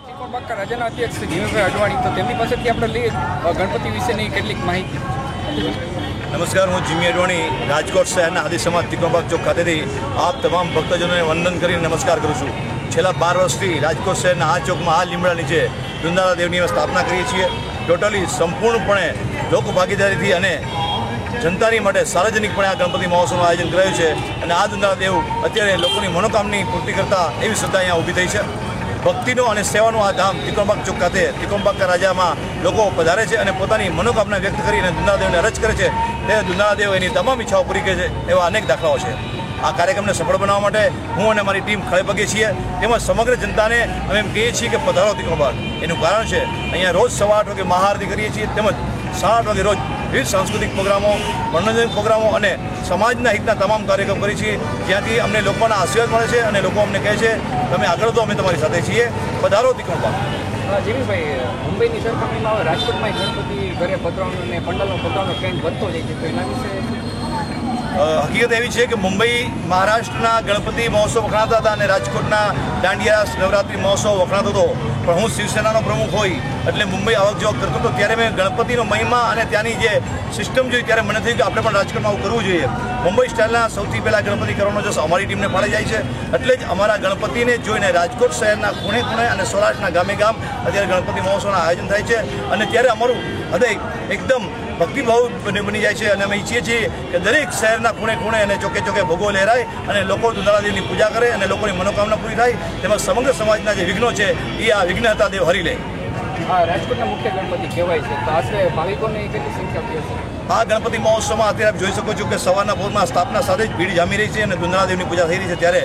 ત્રિકોણબાગકા રાજાના અધ્યક્ષ જીમેશભાઈ અડવાણી, તો તેમની પાસેથી આપણે લઈએ ગણપતિ વિશેની કેટલીક માહિતી. નમસ્કાર, હું જીમી અડવાણી રાજકોટ શહેરના આદિ સમાજ ત્રિકોણબાગ ચોક ખાતેથી આપ તમામ ભક્તજનોને વંદન કરીને નમસ્કાર કરું છું. છેલ્લા 12 વર્ષથી રાજકોટ શહેરના આ ચોકમાં આ લીમડા નીચે દુંદાળા દેવની સ્થાપના કરીએ છીએ. ટોટલી સંપૂર્ણપણે લોક ભાગીદારીથી અને જનતાની માટે સાર્વજનિકપણે આ ગણપતિ મહોત્સવનું આયોજન કરાયું છે. અને આ દુંદાળા દેવ અત્યારે લોકોની મનોકામની પૂર્તિ કરતા એવી શ્રદ્ધા અહીંયા ઊભી થઈ છે. ભક્તિનો અને સેવાનું આ ધામ ત્રિકોણબાગ ચોક ખાતે ત્રિકોણબાગકા રાજામાં લોકો પધારે છે અને પોતાની મનોકામના વ્યક્ત કરી અને દુંદાળાદેવને અરજ કરે છે. તે દુંદાળાદેવ એની તમામ ઈચ્છાઓ પૂરી કરે છે એવા અનેક દાખલાઓ છે. આ કાર્યક્રમને સફળ બનાવવા માટે હું અને મારી ટીમ ખડે પગે છીએ. તેમજ સમગ્ર જનતાને અમે એમ કહીએ છીએ કે પધારો ત્રિકોણબાગ. એનું કારણ છે અહીંયા રોજ સવા 8 વાગે મહાઆરતી કરીએ છીએ, તેમજ 8:30 વાગે રોજ વિવિધ સાંસ્કૃતિક પ્રોગ્રામો, મનોરંજન પ્રોગ્રામો અને સમાજના હિતના તમામ કાર્યક્રમ કરીએ છીએ, જ્યાંથી અમને લોકોના આશીર્વાદ મળે છે અને લોકો અમને કહે છે તમે આગળ તો અમે તમારી સાથે છીએ, પધારો ત્રિકોણબાગ. જીવીભાઈ, મુંબઈની સરખામણીમાં હવે રાજકોટમાં ગણપતિ ઘરે પધરાવવાનો અને પંડાલનો પધરાવવાનો ટ્રેન્ડ વધતો જાય છે, તો એના વિશે હકીકત એવી છે કે મુંબઈ મહારાષ્ટ્રના ગણપતિ મહોત્સવ વખણાતા હતા અને રાજકોટના દાંડિયા નવરાત્રિ મહોત્સવ વખણાતો હતો. પણ હું શિવસેનાનો પ્રમુખ હોય એટલે મુંબઈ આવક જાવક કરતો હતો ત્યારે મેં ગણપતિનો મહિમા અને ત્યાંની જે સિસ્ટમ જોઈ ત્યારે મને થયું કે આપણે પણ રાજકોટમાં આવું કરવું જોઈએ. મુંબઈ સ્ટાઇલના સૌથી પહેલાં ગણપતિ કરવાનો જશ અમારી ટીમને ફાળે જાય છે. એટલે જ અમારા ગણપતિને જોઈને રાજકોટ શહેરના ખૂણે ખૂણે અને સૌરાષ્ટ્રના ગામે ગામ અત્યારે ગણપતિ મહોત્સવના આયોજન થાય છે. અને ત્યારે અમારું હૃદય એકદમ ભક્તિભાવ બની જાય છે અને અમે ઈચ્છીએ છીએ કે દરેક શહેરના ખૂણે ખૂણે અને ચોકે ચોકે ભોગો લહેરાય અને લોકો દુંદાળાદેવની પૂજા કરે અને લોકોની મનોકામના પૂરી થાય. તેમજ સમગ્ર સમાજના જે વિઘ્નો છે એ આ વિઘ્નહર્તા દેવ હરી લે. હા, રાજકોટના મુખ્ય ગણપતિ કહેવાય છે, તો આશરે ભાવિકોની કેટલી સંખ્યા કહે છે? આ ગણપતિ મહોત્સવમાં અત્યારે આપ જોઈ શકો છો કે સવારના પોરમાં સ્થાપના સાથે જ ભીડ જામી રહી છે અને દુંદાળાદેવની પૂજા થઈ રહી છે. ત્યારે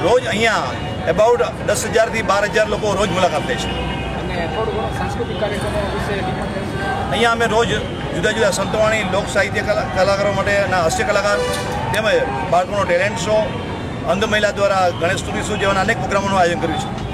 રોજ અહીંયા એબાઉટ 10,000 થી 12,000 લોકો રોજ મુલાકાત લે છે. અને થોડું ઘણું સાંસ્કૃતિક કાર્યક્રમો વિશે અહીંયા અમે રોજ જુદા જુદા સંતવાણી લોક સાહિત્ય કલાકારો માટેના હાસ્ય કલાકાર, તેમજ બાળકોનો ટેલેન્ટ શો, અંધ મહિલા દ્વારા ગણેશ સ્તુતિ શો જેવાના અનેક પ્રોગ્રામોનું આયોજન કર્યું છે.